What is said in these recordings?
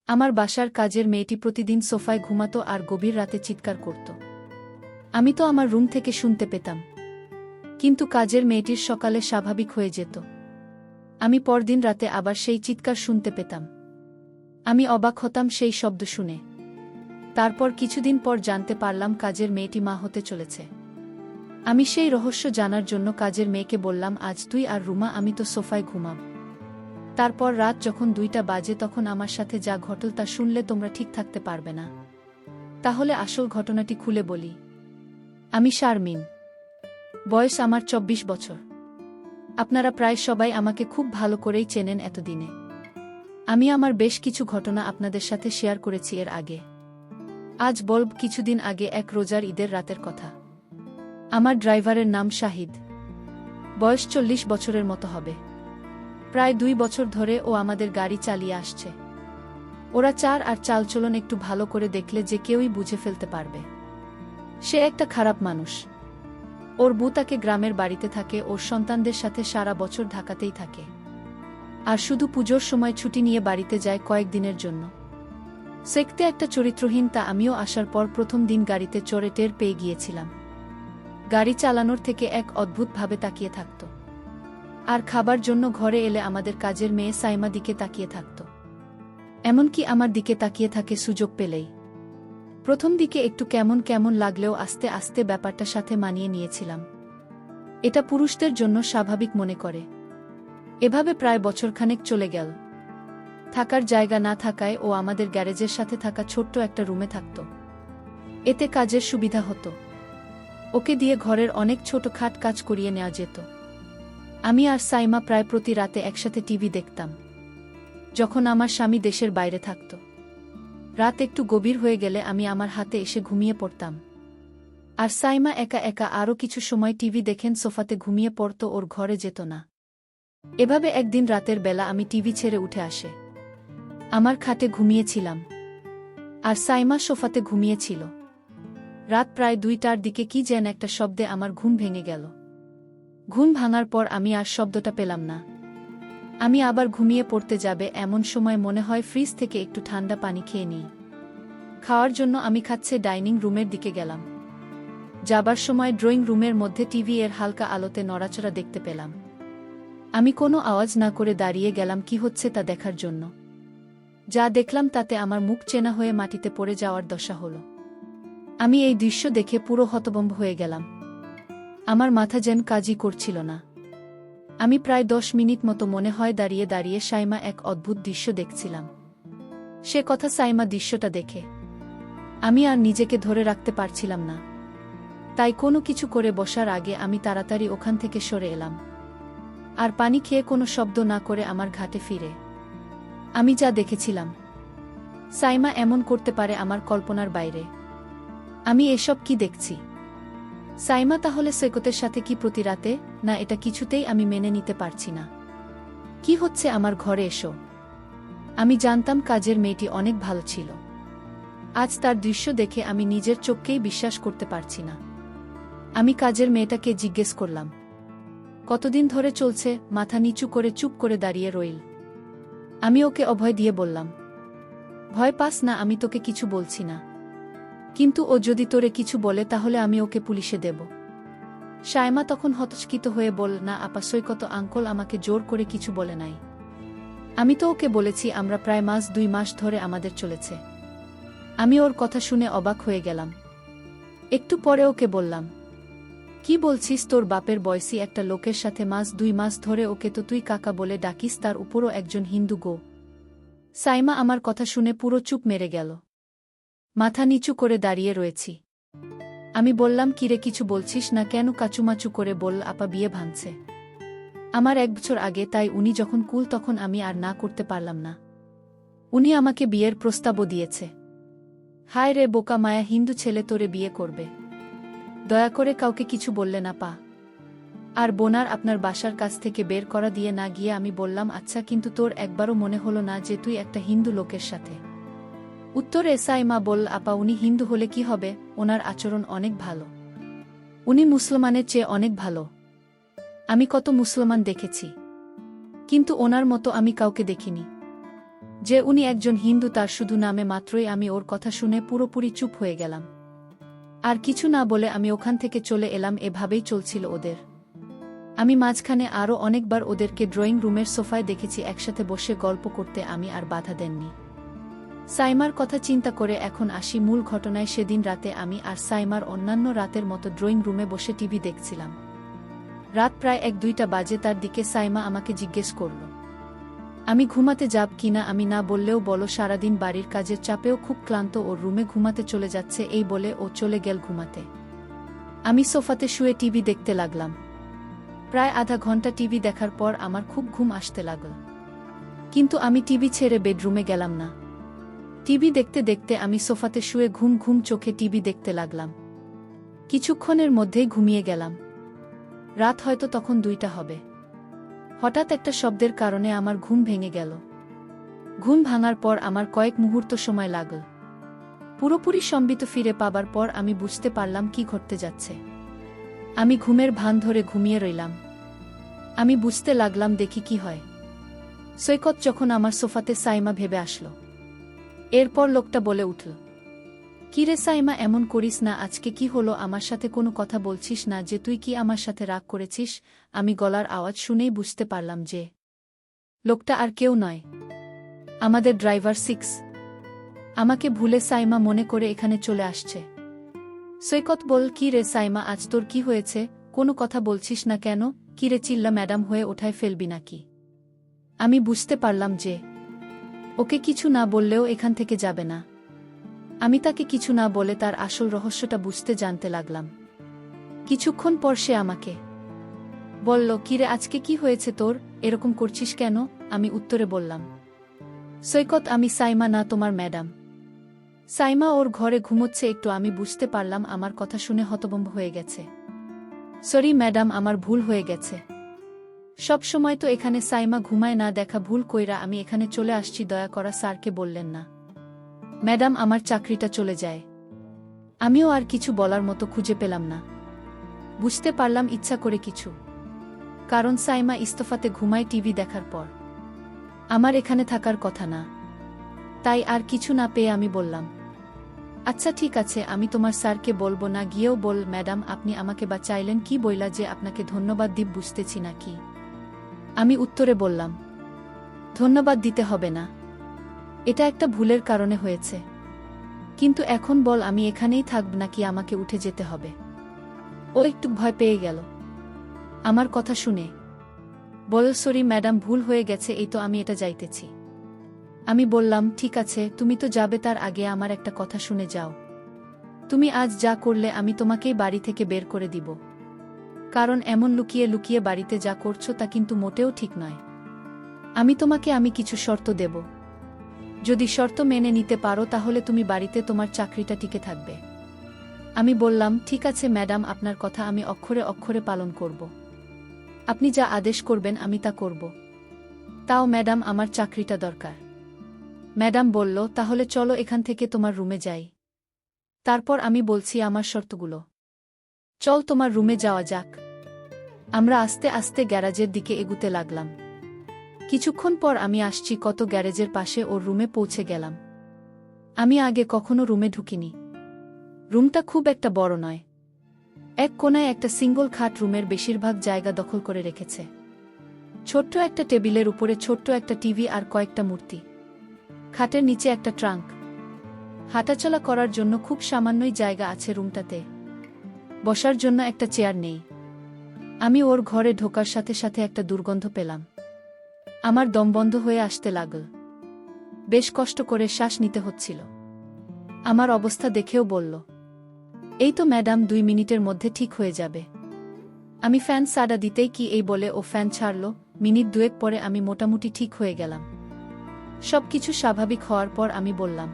আমার বাসার কাজের মেয়েটি প্রতিদিন সোফায় ঘুমাতো আর গভীর রাতে চিৎকার করত। আমি তো আমার রুম থেকে শুনতে পেতাম, কিন্তু কাজের মেয়েটির সকালে স্বাভাবিক হয়ে যেত। আমি পরদিন রাতে আবার সেই চিৎকার শুনতে পেতাম। আমি অবাক হতাম সেই শব্দ শুনে। তারপর কিছুদিন পর জানতে পারলাম কাজের মেয়েটি মা হতে চলেছে। আমি সেই রহস্য জানার জন্য কাজের মেয়েকে বললাম, আজ তুই আর রুমা আমি তো সোফায় ঘুমাব। তারপর রাত যখন 2টা বাজে তখন আমার সাথে যা ঘটল তা শুনলে তোমরা ঠিক থাকতে পারবে না। তাহলে আসল ঘটনাটি খুলে বলি। আমি শারমিন, বয়স আমার 24 বছর। আপনারা প্রায় সবাই আমাকে খুব ভালো করেই চেনেন এতদিনে। আমি আমার বেশ কিছু ঘটনা আপনাদের সাথে শেয়ার করেছি এর আগে। আজ বলব কিছুদিন আগে এক রোজার ঈদের রাতের কথা। আমার ড্রাইভারের নাম শাহিদ। বয়স 40 বছরের মতো হবে। প্রায় 2 বছর ধরে ও আমাদের গাড়ি চালিয়ে আসছে। ওরা আর চালচলন একটু ভালো করে দেখলে যে কেউই বুঝে ফেলতে পারবে সে একটা খারাপ মানুষ। ওর বউ তাকে গ্রামের বাড়িতে থাকে, ওর সন্তানদের সাথে সারা বছর ঢাকাতেই থাকে, আর শুধু পুজোর সময় ছুটি নিয়ে বাড়িতে যায় কয়েকদিনের জন্য। সেক্তে একটা চরিত্রহীন, তা আমিও আসার পর প্রথম দিন গাড়িতে চড়ে টের পেয়ে গিয়েছিলাম। গাড়ি চালানোর থেকে এক অদ্ভুতভাবে তাকিয়ে থাকত, আর খাবার জন্য ঘরে এলে আমাদের কাজের মেয়ে সাইমা দিকে তাকিয়ে থাকত। এমনকি আমার দিকে তাকিয়ে থাকে সুযোগ পেলেই। প্রথম দিকে একটু কেমন কেমন লাগলেও আস্তে আস্তে ব্যাপারটার সাথে মানিয়ে নিয়েছিলাম। এটা পুরুষদের জন্য স্বাভাবিক মনে করে। এভাবে প্রায় বছরখানেক চলে গেল। থাকার জায়গা না থাকায় ও আমাদের গ্যারেজের সাথে থাকা ছোট্ট একটা রুমে থাকত। এতে কাজের সুবিধা হতো। ওকে দিয়ে ঘরের অনেক ছোটখাট কাজ করিয়ে নেওয়া যেত। আমি আর সাইমা প্রায় প্রতি রাতে একসাথে টিভি দেখতাম, যখন আমার স্বামী দেশের বাইরে থাকত। রাত একটু গভীর হয়ে গেলে আমি আমার হাতে এসে ঘুমিয়ে পড়তাম, আর সাইমা একা একা আরও কিছু সময় টিভি দেখেন সোফাতে ঘুমিয়ে পড়ত, ওর ঘরে যেত না। এভাবে একদিন রাতের বেলা আমি টিভি ছেড়ে উঠে আসে আমার খাটে ঘুমিয়েছিলাম, আর সাইমা সোফাতে ঘুমিয়েছিল। রাত প্রায় 2টার দিকে কি যেন একটা শব্দে আমার ঘুম ভেঙে গেল। ঘুম ভাঙার পর আমি আর শব্দটা পেলাম না। আমি আবার ঘুমিয়ে পড়তে যাবে এমন সময় মনে হয় ফ্রিজ থেকে একটু ঠান্ডা পানি খেয়ে নিই। খাওয়ার জন্য আমি খাচ্ছে ডাইনিং রুমের দিকে গেলাম। যাবার সময় ড্রয়িং রুমের মধ্যে টিভি এর হালকা আলোতে নড়াচড়া দেখতে পেলাম। আমি কোনো আওয়াজ না করে দাঁড়িয়ে গেলাম কি হচ্ছে তা দেখার জন্য। যা দেখলাম তাতে আমার মুখ চেনা হয়ে মাটিতে পড়ে যাওয়ার দশা হলো। আমি এই দৃশ্য দেখে পুরো হতভম্ব হয়ে গেলাম। আমার মাথা যেন কাজই করছিল না। আমি প্রায় 10 মিনিট মতো মনে হয় দাঁড়িয়ে দাঁড়িয়ে সাইমা এক অদ্ভুত দৃশ্য দেখছিলাম। সে কথা সাইমা দৃশ্যটা দেখে আমি আর নিজেকে ধরে রাখতে পারছিলাম না। তাই কোনো কিছু করে বসার আগে আমি তাড়াতাড়ি ওখান থেকে সরে এলাম, আর পানি খেয়ে কোনো শব্দ না করে আমার ঘাটে ফিরে। আমি যা দেখেছিলাম, সাইমা এমন করতে পারে আমার কল্পনার বাইরে। আমি এসব কি দেখছি? সাইমা তাহলে সৈকতের সাথে কি প্রতি রাতে? না, এটা কিছুতেই আমি মেনে নিতে পারছি না। কি হচ্ছে আমার ঘরে এসো? আমি জানতাম কাজের মেয়েটি অনেক ভালো ছিল। আজ তার দৃশ্য দেখে আমি নিজের চোখকেই বিশ্বাস করতে পারছি না। আমি কাজের মেয়েটাকে জিজ্ঞেস করলাম, কতদিন ধরে চলছে? মাথা নিচু করে চুপ করে দাঁড়িয়ে রইল। আমি ওকে অভয় দিয়ে বললাম, ভয় পাস না, আমি তোকে কিছু বলছি না। কিন্তু ও যদি তোরে কিছু বলে তাহলে আমি ওকে পুলিশে দেব। সাইমা তখন হতচকিত হয়ে বলল, না আপা, সৈকত আঙ্কল আমাকে জোর করে কিছু বলে নাই। আমি তো ওকে বলেছি আমরা প্রায় 2 মাস ধরে আমাদের চলেছে। আমি ওর কথা শুনে অবাক হয়ে গেলাম। একটু পরে ওকে বললাম, কি বলছিস? তোর বাপের বয়সী একটা লোকের সাথে 2 মাস ধরে? ওকে তো তুই কাকা বলে ডাকিস, তার উপরও একজন হিন্দু গো। সাইমা আমার কথা শুনে পুরো চুপ মেরে গেল। মাথা নিচু করে দাঁড়িয়ে রয়েছি। আমি বললাম, কিরে কিছু বলছিস না কেন? কাচুমাচু করে বলল, আপা বিয়ে ভাঙছে আমার 1 বছর আগে, তাই উনি যখন কুল তখন আমি আর না করতে পারলাম না। উনি আমাকে বিয়ের প্রস্তাবও দিয়েছে। হায় রে বোকা মায়া, হিন্দু ছেলে তোরে বিয়ে করবে? দয়া করে কাউকে কিছু বললে না পা। আর বোনার আপনার বাসার কাছ থেকে বের করা দিয়ে না গিয়ে আমি বললাম, আচ্ছা, কিন্তু তোর একবারও মনে হলো না যে তুই একটা হিন্দু লোকের সাথে? উত্তরে সাইমা বলল, আপা উনি হিন্দু হলে কি হবে? ওনার আচরণ অনেক ভালো। উনি মুসলমানের চেয়ে অনেক ভালো। আমি কত মুসলমান দেখেছি, কিন্তু ওনার মতো আমি কাউকে দেখিনি। যে উনি একজন হিন্দু তার শুধু নামে মাত্রই আমি ওর কথা শুনে পুরোপুরি চুপ হয়ে গেলাম। আর কিছু না বলে আমি ওখান থেকে চলে এলাম। এভাবেই চলছিল ওদের। আমি মাঝখানে আরও অনেকবার ওদেরকে ড্রয়িং রুমের সোফায় দেখেছি একসাথে বসে গল্প করতে, আমি আর বাধা দেননি। সাইমার কথা চিন্তা করে এখন আসি মূল ঘটনায়। সেদিন রাতে আমি আর সাইমার অন্যান্য রাতের মতো ড্রয়িং রুমে বসে টিভি দেখছিলাম। রাত প্রায় 1-2টা বাজে। তার দিকে সাইমা আমাকে জিজ্ঞেস করল আমি ঘুমাতে যাব কিনা। আমি না বললেও বলো, সারাদিন বাড়ির কাজের চাপেও খুব ক্লান্ত, ওর রুমে ঘুমাতে চলে যাচ্ছে। এই বলে ও চলে গেল ঘুমাতে। আমি সোফাতে শুয়ে টিভি দেখতে লাগলাম। প্রায় আধা ঘন্টা টিভি দেখার পর আমার খুব ঘুম আসতে লাগল, কিন্তু আমি টিভি ছেড়ে বেডরুমে গেলাম না। টিভি দেখতে দেখতে আমি সোফাতে শুয়ে ঘুম ঘুম চোখে টিভি দেখতে লাগলাম। কিছুক্ষণের মধ্যেই ঘুমিয়ে গেলাম। রাত হয়তো তখন 2টা হবে। হঠাৎ একটা শব্দের কারণে আমার ঘুম ভেঙে গেল। ঘুম ভাঙার পর আমার কয়েক মুহূর্ত সময় লাগল। পুরোপুরি সম্বিত ফিরে পাবার পর আমি বুঝতে পারলাম কি ঘটতে যাচ্ছে। আমি ঘুমের ভান ধরে ঘুমিয়ে রইলাম। আমি বুঝতে লাগলাম দেখি কি হয়। সৈকত যখন আমার সোফাতে সাইমা ভেবে আসলো। এরপর লোকটা বলে উঠল, কিরে সাইমা, এমন করিস না। আজকে কি হলো? আমার সাথে কোনো কথা বলছিস না যে? তুই কি আমার সাথে রাগ করেছিস? আমি গলার আওয়াজ শুনেই বুঝতে পারলাম যে লোকটা আর কেউ নয়, আমাদের ড্রাইভার 6। আমাকে ভুলে সাইমা মনে করে এখানে চলে আসছে। সৈকত বল, কি রে সাইমা, আজ তোর কি হয়েছে? কোনো কথা বলছিস না কেন? কি রে, চিল্লা ম্যাডাম হয়ে ওঠায় ফেলবি নাকি? আমি বুঝতে পারলাম যে ওকে কিছু না বললেও এখান থেকে যাবে না। আমি তাকে কিছু না বলে তার আসল রহস্যটা বুঝতে জানতে লাগলাম। কিছুক্ষণ পর সে আমাকে বলল, কিরে আজকে কি হয়েছে তোর? এরকম করছিস কেন? আমি উত্তরে বললাম, সৈকত, আমি সাইমা না, তোমার ম্যাডাম। সাইমা ওর ঘরে ঘুমোচ্ছে একটু। আমি বুঝতে পারলাম আমার কথা শুনে হতভম্ব হয়ে গেছে। সরি ম্যাডাম, আমার ভুল হয়ে গেছে। সব সময় তো এখানে সাইমা ঘুমায় না, দেখা ভুল কইরা আমি এখানে চলে আসছি। দয়া করা স্যারকে বললেন না। ম্যাডাম, আমার চাকরিটা চলে যায়। আমিও আর কিছু বলার মতো খুঁজে পেলাম না। বুঝতে পারলাম ইচ্ছা করে কিছু, কারণ সাইমা ইস্তফাতে ঘুমায় টিভি দেখার পর। আমার এখানে থাকার কথা না। তাই আর কিছু না পেয়ে আমি বললাম, আচ্ছা ঠিক আছে, আমি তোমার স্যারকে বলবো না। গিয়েও বল, ম্যাডাম আপনি আমাকে বাঁচাইলেন। কি বইলা যে আপনাকে ধন্যবাদ দিব বুঝতেছি না কি। আমি উত্তরে বললাম, ধন্যবাদ দিতে হবে না, এটা একটা ভুলের কারণে হয়েছে। কিন্তু এখন বল, আমি এখানেই থাকব নাকি আমাকে উঠে যেতে হবে? ও একটু ভয় পেয়ে গেল আমার কথা শুনে। বল, সরি ম্যাডাম, ভুল হয়ে গেছে, এই তো আমি এটা যাইতেছি। আমি বললাম, ঠিক আছে, তুমি তো যাবে, তার আগে আমার একটা কথা শুনে যাও। তুমি আজ যা করলে আমি তোমাকেই বাড়ি থেকে বের করে দিব। কারণ এমন লুকিয়ে লুকিয়ে বাড়িতে যা করছো তা কিন্তু মোটেও ঠিক নয়। আমি কিছু শর্ত দেব। যদি শর্ত মেনে নিতে পারো তাহলে তুমি বাড়িতে তোমার চাকরিটা টিকে থাকবে। আমি বললাম, ঠিক আছে ম্যাডাম, আপনার কথা আমি অক্ষরে অক্ষরে পালন করব। আপনি যা আদেশ করবেন আমি তা করব। তাও ম্যাডাম, আমার চাকরিটা দরকার। ম্যাডাম বলল, তাহলে চলো এখান থেকে তোমার রুমে যাই। তারপর আমি বলছি আমার শর্তগুলো। চল তোমার রুমে যাওয়া যাক। আমরা আস্তে আস্তে গ্যারাজের দিকে এগুতে লাগলাম। কিছুক্ষণ পর আমি আসছি কত গ্যারেজের পাশে ওর রুমে পৌঁছে গেলাম। আমি আগে কখনো রুমে ঢুকিনি। রুমটা খুব একটা বড় নয়। এক কোণায় একটা সিঙ্গল খাট রুমের বেশিরভাগ জায়গা দখল করে রেখেছে। ছোট্ট একটা টেবিলের উপরে ছোট্ট একটা টিভি আর কয়েকটা মূর্তি। খাটের নিচে একটা ট্রাঙ্ক। হাঁটাচলা করার জন্য খুব সামান্যই জায়গা আছে রুমটাতে। বসার জন্য একটা চেয়ার নেই। আমি ওর ঘরে ঢোকার সাথে সাথে একটা দুর্গন্ধ পেলাম। আমার দম বন্ধ হয়ে আসতে লাগল। বেশ কষ্ট করে শ্বাস নিতে হচ্ছিল। আমার অবস্থা দেখেও বলল, এই তো ম্যাডাম, 2 মিনিটের মধ্যে ঠিক হয়ে যাবে। আমি ফ্যান সাড়া দিতেই কি এই বলে ও ফ্যান ছাড়ল। মিনিট 2 পরে আমি মোটামুটি ঠিক হয়ে গেলাম। সবকিছু স্বাভাবিক হওয়ার পর আমি বললাম,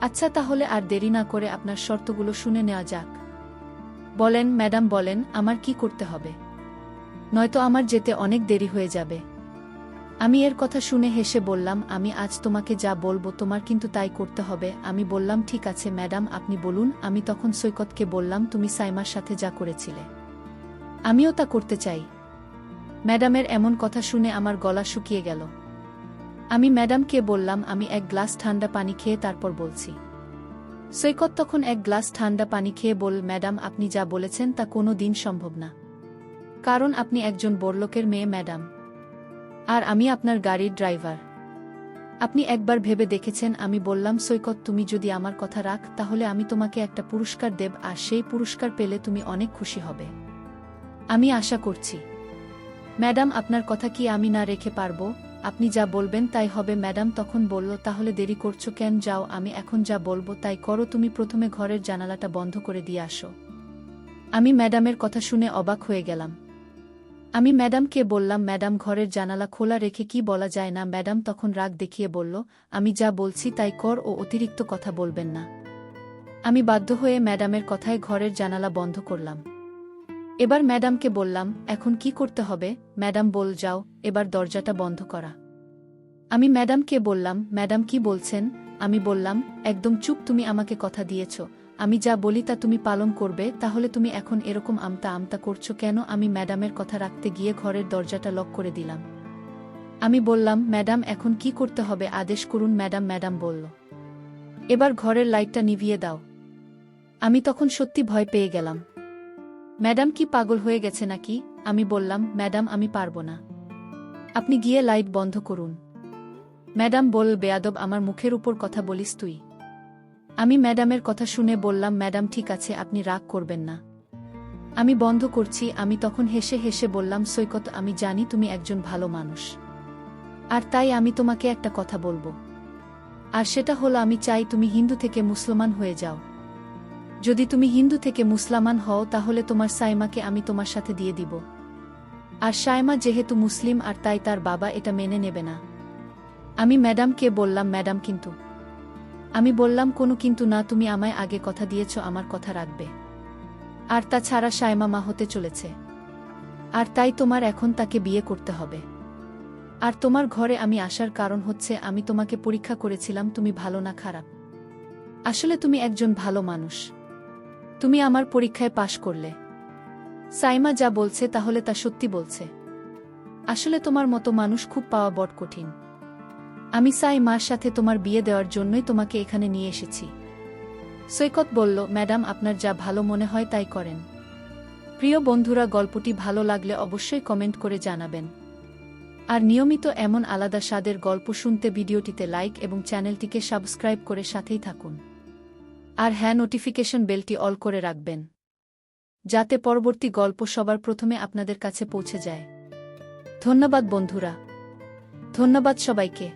আচ্ছা তাহলে আর দেরি না করে আপনার শর্তগুলো শুনে নেওয়া যাক। বলেন ম্যাডাম, বলেন আমার কি করতে হবে, নয়তো আমার যেতে অনেক দেরি হয়ে যাবে। আমি এর কথা শুনে হেসে বললাম, আমি আজ তোমাকে যা বলবো তোমার কিন্তু তাই করতে হবে। আমি বললাম, ঠিক আছে ম্যাডাম, আপনি বলুন। আমি তখন সৈকতকে বললাম, তুমি সাইমার সাথে যা করেছিলে আমিও তা করতে চাই। ম্যাডামের এমন কথা শুনে আমার গলা শুকিয়ে গেল। আমি ম্যাডামকে বললাম আমি এক গ্লাস ঠান্ডা পানি খেয়ে তারপর বলছি। সৈকত তখন এক গ্লাস ঠান্ডা পানি খেয়ে বল, ম্যাডাম আপনি যা বলেছেন তা কোনো দিন সম্ভব না। কারণ আপনি একজন বড়লোকের মেয়ে ম্যাডাম। আর আমি আপনার গাড়ির ড্রাইভার। আপনি একবার ভেবে দেখেছেন? আমি বললাম, সৈকত তুমি যদি আমার কথা রাখ তাহলে আমি তোমাকে একটা পুরস্কার দেব, আর সেই পুরস্কার পেলে তুমি অনেক খুশি হবে। আমি আশা করছি। ম্যাডাম আপনার কথা কি আমি না রেখে পারবো? আপনি যা বলবেন তাই হবে। ম্যাডাম তখন বলল, তাহলে দেরি করছো কেন? যাও, আমি এখন যা বলবো তাই করো। তুমি প্রথমে ঘরের জানালাটা বন্ধ করে দিয়ে আসো। আমি ম্যাডামের কথা শুনে অবাক হয়ে গেলাম। আমি ম্যাডামকে বললাম, ম্যাডাম ঘরের জানালা খোলা রেখে কি বলা যায় না? ম্যাডাম তখন রাগ দেখিয়ে বলল, আমি যা বলছি তাই কর ও অতিরিক্ত কথা বলবেন না। আমি বাধ্য হয়ে ম্যাডামের কথায় ঘরের জানালা বন্ধ করলাম। এবার ম্যাডামকে বললাম, এখন কি করতে হবে? ম্যাডাম বল, যাও এবার দরজাটা বন্ধ করা। আমি ম্যাডামকে বললাম, ম্যাডাম কি বলছেন? আমি বললাম, একদম চুপ, তুমি আমাকে কথা দিয়েছ, আমি যা বলি তা তুমি পালন করবে, তাহলে তুমি এখন এরকম আমতা আমতা করছো কেন? আমি ম্যাডামের কথা রাখতে গিয়ে ঘরের দরজাটা লক করে দিলাম। আমি বললাম, ম্যাডাম এখন কি করতে হবে আদেশ করুন। ম্যাডাম ম্যাডাম বলল, এবার ঘরের লাইটটা নিভিয়ে দাও। আমি তখন সত্যি ভয় পেয়ে গেলাম। ম্যাডাম কি পাগল হয়ে গেছে নাকি? আমি বললাম, ম্যাডাম আমি পারবো না, আপনি গিয়ে লাইট বন্ধ করুন। ম্যাডাম বল, বেয়াদব, আমার মুখের উপর কথা বলিস তুই? আমি ম্যাডামের কথা শুনে বললাম, ম্যাডাম ঠিক আছে, আপনি রাগ করবেন না, আমি বন্ধ করছি। আমি তখন হেসে হেসে বললাম, সৈকত আমি জানি তুমি একজন ভালো মানুষ, আর তাই আমি তোমাকে একটা কথা বলবো। আর সেটা হলো, আমি চাই তুমি হিন্দু থেকে মুসলমান হয়ে যাও। যদি তুমি হিন্দু থেকে মুসলমান হও তাহলে তোমার সাইমাকে আমি তোমার সাথে দিয়ে দিব। আর সাইমা যেহেতু মুসলিম আর তাই তার বাবা এটা মেনে নেবে না। আমি ম্যাডামকে বললাম, ম্যাডাম কিন্তু। আমি বললাম, কোনো কিন্তু না, তুমি আমায় আগে কথা দিয়েছ আমার কথা রাখবে। আর তাছাড়া সাইমা মা হতে চলেছে, আর তাই তোমার এখন তাকে বিয়ে করতে হবে। আর তোমার ঘরে আমি আসার কারণ হচ্ছে আমি তোমাকে পরীক্ষা করেছিলাম তুমি ভালো না খারাপ। আসলে তুমি একজন ভালো মানুষ, তুমি আমার পরীক্ষায় পাশ করলে। সাইমা যা বলছে তাহলে তা সত্যি বলছে। আসলে তোমার মতো মানুষ খুব পাওয়া বড় কঠিন। আমি সাইমার সাথে তোমার বিয়ে দেওয়ার জন্যই তোমাকে এখানে নিয়ে এসেছি। সৈকত বলল, ম্যাডাম আপনার যা ভালো মনে হয় তাই করেন। প্রিয় বন্ধুরা, গল্পটি ভালো লাগলে অবশ্যই কমেন্ট করে জানাবেন। আর নিয়মিত এমন আলাদা স্বাদের গল্প শুনতে ভিডিওটিতে লাইক এবং চ্যানেলটিকে সাবস্ক্রাইব করে সাথেই থাকুন। আর হ্যাঁ, নোটিফিকেশন বেলটি অল করে রাখবেন, যাতে পরবর্তী গল্প সবার প্রথমে আপনাদের কাছে পৌঁছে যায়। ধন্যবাদ বন্ধুরা, ধন্যবাদ সবাইকে।